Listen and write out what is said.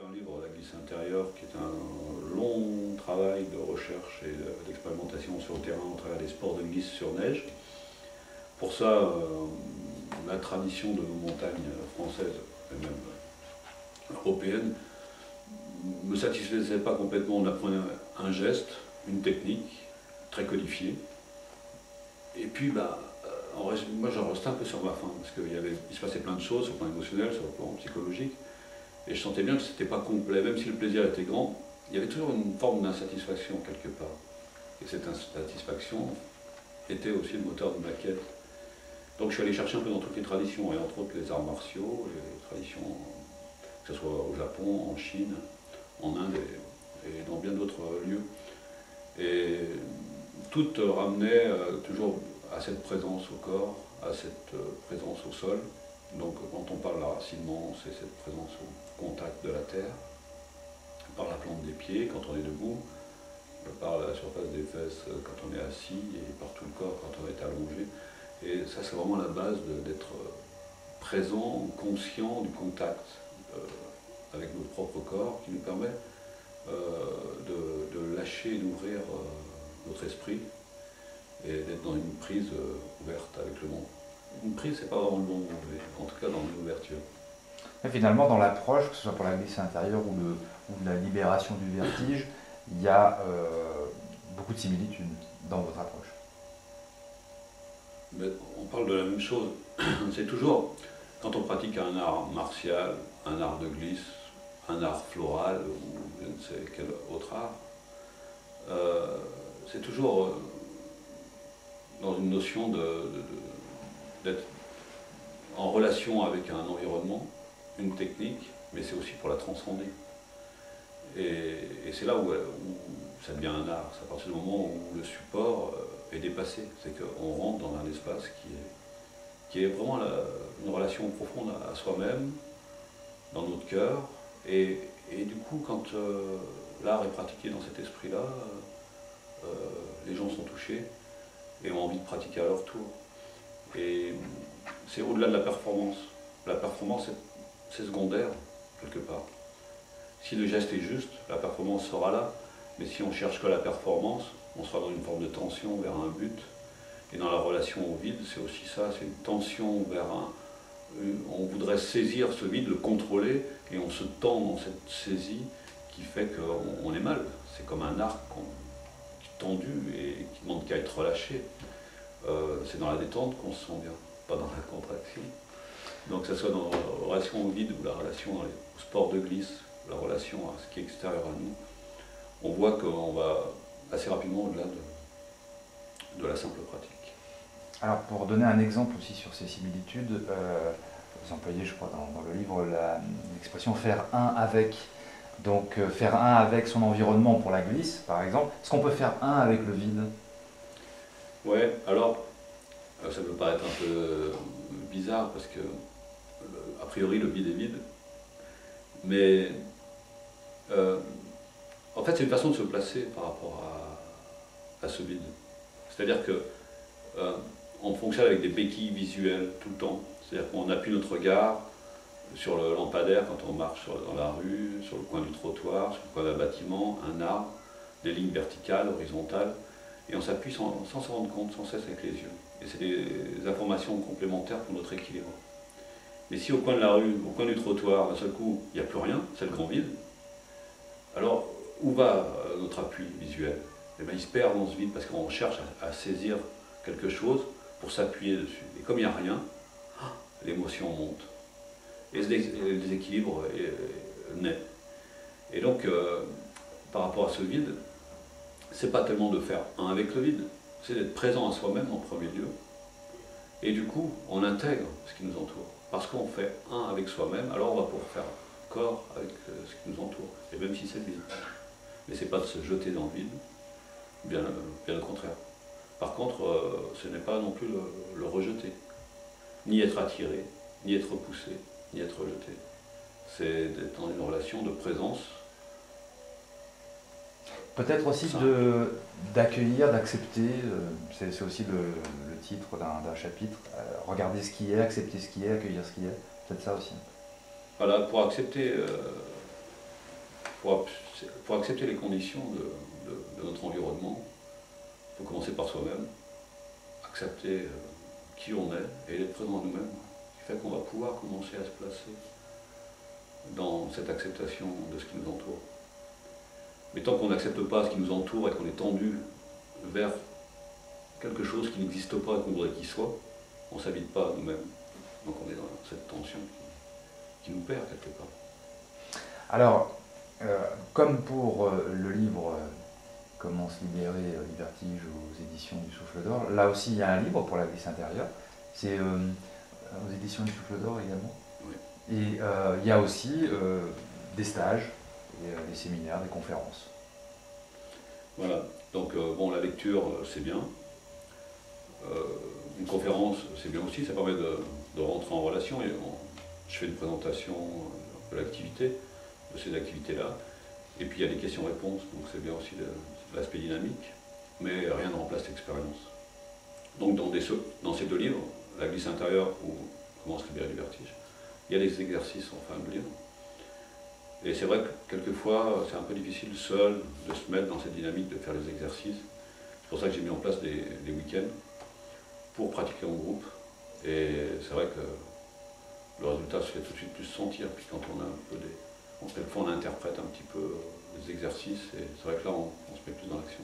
un livre, La glisse intérieure, qui est un long travail de recherche et d'expérimentation sur le terrain au travers des sports de glisse sur neige. Pour ça, la tradition de nos montagnes françaises, et même européennes, ne me satisfaisait pas complètement. On apprenait un geste, une technique très codifiée. Et puis, moi, j'en restais un peu sur ma faim, parce qu'il se passait plein de choses sur le plan émotionnel, sur le plan psychologique. Et je sentais bien que ce n'était pas complet, même si le plaisir était grand, il y avait toujours une forme d'insatisfaction quelque part. Et cette insatisfaction était aussi le moteur de ma quête. Donc je suis allé chercher un peu dans toutes les traditions, et entre autres les arts martiaux, les traditions, que ce soit au Japon, en Chine, en Inde et dans bien d'autres lieux. Et tout ramenait toujours à cette présence au corps, à cette présence au sol. Donc quand on parle d'enracinement, c'est cette présence au contact de la terre, par la plante des pieds quand on est debout, par la surface des fesses quand on est assis et par tout le corps quand on est allongé. Et ça, c'est vraiment la base d'être présent, conscient du contact avec notre propre corps qui nous permet de lâcher, d'ouvrir notre esprit et d'être dans une prise ouverte avec le monde. Une prise, c'est pas vraiment le bon mot, mais en tout cas dans une ouverture. Et finalement, dans l'approche, que ce soit pour la glisse intérieure ou la libération du vertige, il y a beaucoup de similitudes dans votre approche. Mais on parle de la même chose. C'est toujours, quand on pratique un art martial, un art de glisse, un art floral ou je ne sais quel autre art, c'est toujours dans une notion d'être en relation avec un environnement, une technique, mais c'est aussi pour la transcender. Et c'est là où ça devient un art, c'est à partir du moment où le support est dépassé, c'est qu'on rentre dans un espace qui est vraiment une relation profonde à soi-même, dans notre cœur, et du coup quand l'art est pratiqué dans cet esprit-là, les gens sont touchés et ont envie de pratiquer à leur tour. Et c'est au-delà de la performance. La performance, c'est secondaire, quelque part. Si le geste est juste, la performance sera là, mais si on cherche que la performance, on sera dans une forme de tension vers un but. Et dans la relation au vide, c'est aussi ça, c'est une tension vers on voudrait saisir ce vide, le contrôler, et on se tend dans cette saisie qui fait qu'on est mal. C'est comme un arc qui est tendu et qui demande qu'à être relâché. C'est dans la détente qu'on se sent bien, pas dans la contraction. Donc que ce soit dans la relation au vide ou la relation au sport de glisse, la relation à ce qui est extérieur à nous, on voit qu'on va assez rapidement au-delà de la simple pratique. Alors pour donner un exemple aussi sur ces similitudes, vous employez je crois dans le livre l'expression faire un avec. Donc faire un avec son environnement pour la glisse par exemple. Est-ce qu'on peut faire un avec le vide? Ouais, alors ça peut paraître un peu bizarre parce que a priori le vide est vide, mais en fait c'est une façon de se placer par rapport à ce vide. C'est-à-dire que on fonctionne avec des béquilles visuelles tout le temps, c'est-à-dire qu'on appuie notre regard sur le lampadaire quand on marche dans la rue, sur le coin du trottoir, sur le coin d'un bâtiment, un arbre, des lignes verticales, horizontales, et on s'appuie sans s'en rendre compte, sans cesse avec les yeux. Et c'est des informations complémentaires pour notre équilibre. Mais si au coin de la rue, au coin du trottoir, d'un seul coup, il n'y a plus rien, c'est le grand vide, alors où va notre appui visuel? Eh bien, il se perd dans ce vide parce qu'on cherche à saisir quelque chose pour s'appuyer dessus. Et comme il n'y a rien, l'émotion monte. Et le déséquilibre naît. Et donc, par rapport à ce vide, c'est pas tellement de faire un avec le vide, c'est d'être présent à soi-même en premier lieu. Et du coup, on intègre ce qui nous entoure. Parce qu'on fait un avec soi-même, alors on va pouvoir faire corps avec ce qui nous entoure. Et même si c'est le vide. Mais c'est pas de se jeter dans le vide, bien au contraire. Par contre, ce n'est pas non plus le rejeter. Ni être attiré, ni être repoussé, ni être rejeté. C'est d'être dans une relation de présence. Peut-être aussi d'accueillir, d'accepter, c'est aussi le titre d'un chapitre, regarder ce qui est, accepter ce qui est, accueillir ce qui est, peut-être ça aussi. Voilà, pour accepter pour accepter les conditions de notre environnement, il faut commencer par soi-même, accepter qui on est et être présent à nous-mêmes, ce qui fait qu'on va pouvoir commencer à se placer dans cette acceptation de ce qui nous entoure. Mais tant qu'on n'accepte pas ce qui nous entoure et qu'on est tendu vers quelque chose qui n'existe pas et qu'on voudrait qu'il soit, on ne s'habite pas à nous-mêmes. Donc on est dans cette tension qui nous perd quelque part. Alors, comme pour le livre Comment se libérer, Libertige aux éditions du Souffle d'Or, là aussi il y a un livre pour la glisse intérieure. C'est aux éditions du Souffle d'Or également. Oui. Et il y a aussi des stages, des séminaires, des conférences. Voilà, donc bon, la lecture c'est bien. Une conférence c'est bien aussi, ça permet de rentrer en relation et je fais une présentation de l'activité, de ces activités-là. Et puis il y a des questions-réponses, donc c'est bien aussi l'aspect dynamique, mais rien ne remplace l'expérience. Donc dans ces deux livres, La glisse intérieure ou Comment se libérer du vertige, il y a des exercices en fin de livre. Et c'est vrai que quelquefois c'est un peu difficile seul de se mettre dans cette dynamique de faire les exercices. C'est pour ça que j'ai mis en place des week-ends pour pratiquer en groupe. Et c'est vrai que le résultat se fait tout de suite plus sentir, puis quand on a un peu quelquefois on interprète un petit peu les exercices, et c'est vrai que là on se met plus dans l'action.